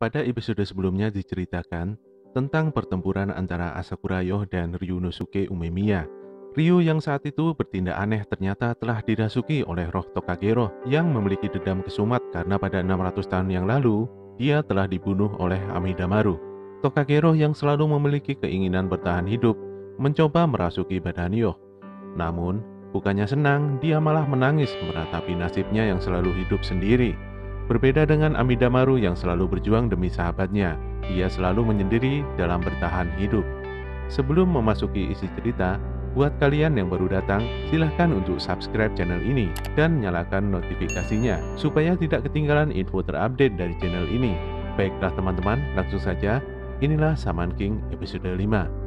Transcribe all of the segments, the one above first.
Pada episode sebelumnya diceritakan tentang pertempuran antara Asakura Yoh dan Ryunosuke Umemiya. Ryu yang saat itu bertindak aneh ternyata telah dirasuki oleh roh Tokagero yang memiliki dendam kesumat karena pada 600 tahun yang lalu dia telah dibunuh oleh Amidamaru. Tokagero yang selalu memiliki keinginan bertahan hidup mencoba merasuki badan Yoh. Namun, bukannya senang, dia malah menangis meratapi nasibnya yang selalu hidup sendiri. Berbeda dengan Amidamaru yang selalu berjuang demi sahabatnya, dia selalu menyendiri dalam bertahan hidup. Sebelum memasuki isi cerita, buat kalian yang baru datang, silahkan untuk subscribe channel ini dan nyalakan notifikasinya supaya tidak ketinggalan info terupdate dari channel ini. Baiklah teman-teman, langsung saja, inilah Shaman King episode 5.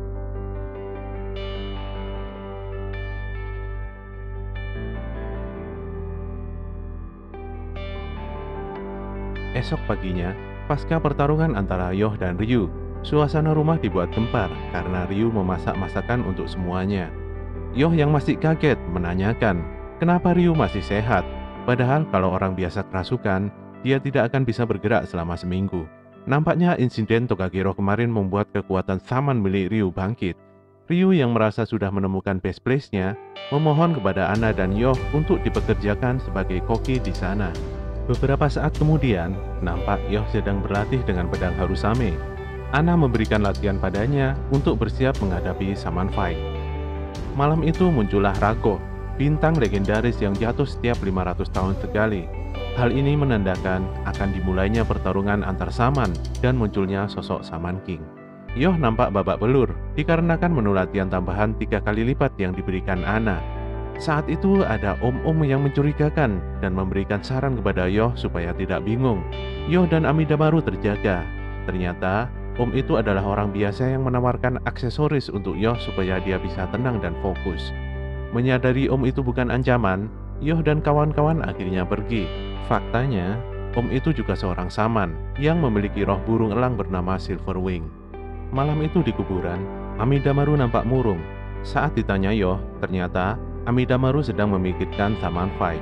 Esok paginya, pasca pertarungan antara Yoh dan Ryu, suasana rumah dibuat gempar karena Ryu memasak masakan untuk semuanya. Yoh yang masih kaget menanyakan, kenapa Ryu masih sehat? Padahal kalau orang biasa kerasukan, dia tidak akan bisa bergerak selama seminggu. Nampaknya insiden Tokagero kemarin membuat kekuatan Shaman milik Ryu bangkit. Ryu yang merasa sudah menemukan best place-nya, memohon kepada Anna dan Yoh untuk dipekerjakan sebagai koki di sana. Beberapa saat kemudian, nampak Yoh sedang berlatih dengan pedang Harusame. Anna memberikan latihan padanya untuk bersiap menghadapi Shaman Fight. Malam itu muncullah Rago, bintang legendaris yang jatuh setiap 500 tahun sekali. Hal ini menandakan akan dimulainya pertarungan antar Shaman dan munculnya sosok Shaman King. Yoh nampak babak belur dikarenakan menu latihan tambahan 3 kali lipat yang diberikan Anna. Saat itu ada om-om yang mencurigakan dan memberikan saran kepada Yoh supaya tidak bingung. Yoh dan Amidamaru terjaga. Ternyata om itu adalah orang biasa yang menawarkan aksesoris untuk Yoh supaya dia bisa tenang dan fokus. Menyadari om itu bukan ancaman, Yoh dan kawan-kawan akhirnya pergi. Faktanya, om itu juga seorang Shaman yang memiliki roh burung elang bernama Silverwing. Malam itu di kuburan, Amidamaru nampak murung. Saat ditanya Yoh, ternyata Amidamaru sedang memikirkan Shaman Fight.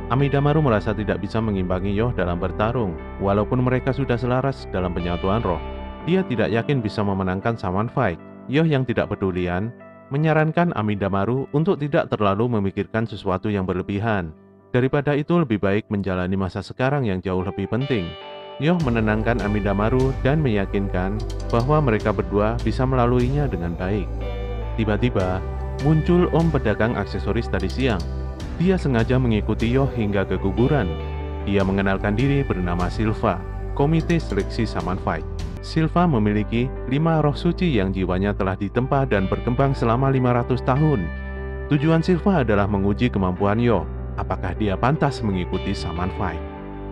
Amidamaru merasa tidak bisa mengimbangi Yoh dalam bertarung, walaupun mereka sudah selaras dalam penyatuan roh. Dia tidak yakin bisa memenangkan Shaman Fight. Yoh yang tidak pedulian menyarankan Amidamaru untuk tidak terlalu memikirkan sesuatu yang berlebihan. Daripada itu lebih baik menjalani masa sekarang yang jauh lebih penting. Yoh menenangkan Amidamaru dan meyakinkan bahwa mereka berdua bisa melaluinya dengan baik. Tiba-tiba, muncul om pedagang aksesoris tadi siang. Dia sengaja mengikuti Yoh hingga ke kuburan. Dia mengenalkan diri bernama Silva, komite seleksi Shaman Fight. Silva memiliki 5 roh suci yang jiwanya telah ditempa dan berkembang selama 500 tahun. Tujuan Silva adalah menguji kemampuan Yoh, apakah dia pantas mengikuti Shaman Fight.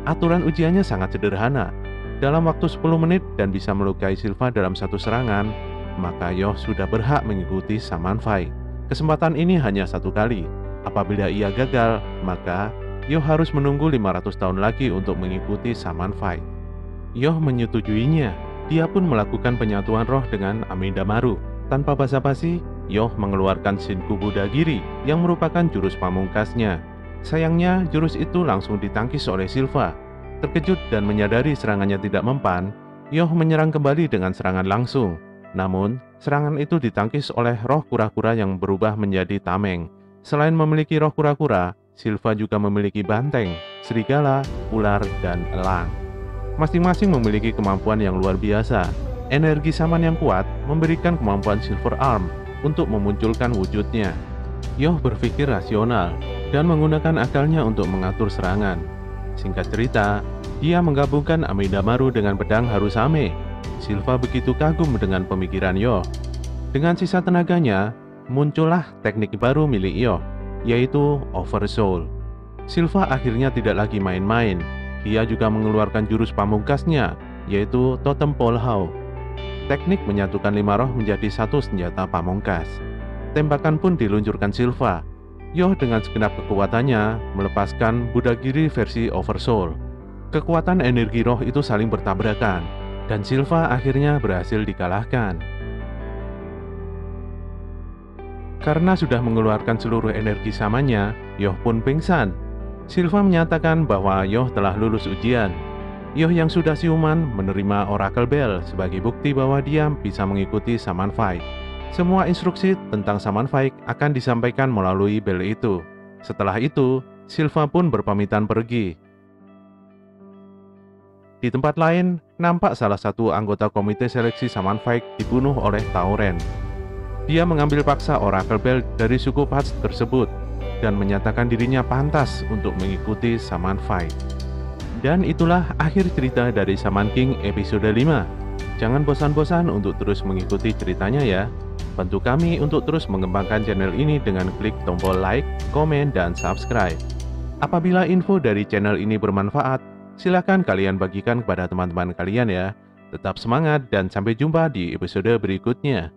Aturan ujiannya sangat sederhana. Dalam waktu 10 menit dan bisa melukai Silva dalam satu serangan, maka Yoh sudah berhak mengikuti Shaman Fight. Kesempatan ini hanya satu kali. Apabila ia gagal, maka Yoh harus menunggu 500 tahun lagi untuk mengikuti Shaman Fight. Yoh menyetujuinya. Dia pun melakukan penyatuan roh dengan Amidamaru. Tanpa basa-basi, Yoh mengeluarkan Shinku Budagiri yang merupakan jurus pamungkasnya. Sayangnya, jurus itu langsung ditangkis oleh Silva. Terkejut dan menyadari serangannya tidak mempan, Yoh menyerang kembali dengan serangan langsung. Namun, serangan itu ditangkis oleh roh kura-kura yang berubah menjadi tameng. Selain memiliki roh kura-kura, Silva juga memiliki banteng, serigala, ular, dan elang. Masing-masing memiliki kemampuan yang luar biasa. Energi Shaman yang kuat memberikan kemampuan Silver Arm untuk memunculkan wujudnya. Yoh berpikir rasional dan menggunakan akalnya untuk mengatur serangan. Singkat cerita, dia menggabungkan Amidamaru dengan pedang Harusame. Silva begitu kagum dengan pemikiran Yoh. Dengan sisa tenaganya, muncullah teknik baru milik Yoh, yaitu Oversoul. Silva akhirnya tidak lagi main-main. Dia juga mengeluarkan jurus pamungkasnya, yaitu Totem Pole How. Teknik menyatukan 5 roh menjadi satu senjata pamungkas. Tembakan pun diluncurkan Silva. Yoh dengan segenap kekuatannya melepaskan Budagiri versi Oversoul. Kekuatan energi roh itu saling bertabrakan, dan Silva akhirnya berhasil dikalahkan. Karena sudah mengeluarkan seluruh energi samanya, Yoh pun pingsan. Silva menyatakan bahwa Yoh telah lulus ujian. Yoh yang sudah siuman menerima Oracle Bell sebagai bukti bahwa dia bisa mengikuti Shaman Fight. Semua instruksi tentang Shaman Fight akan disampaikan melalui bel itu. Setelah itu, Silva pun berpamitan pergi. Di tempat lain, nampak salah satu anggota komite seleksi Shaman Fight dibunuh oleh Tauren. Dia mengambil paksa Oracle Bell dari suku Pats tersebut dan menyatakan dirinya pantas untuk mengikuti Shaman Fight. Dan itulah akhir cerita dari Shaman King episode 5. Jangan bosan-bosan untuk terus mengikuti ceritanya ya. Bantu kami untuk terus mengembangkan channel ini dengan klik tombol like, komen, dan subscribe. Apabila info dari channel ini bermanfaat, silakan kalian bagikan kepada teman-teman kalian ya. Tetap semangat dan sampai jumpa di episode berikutnya.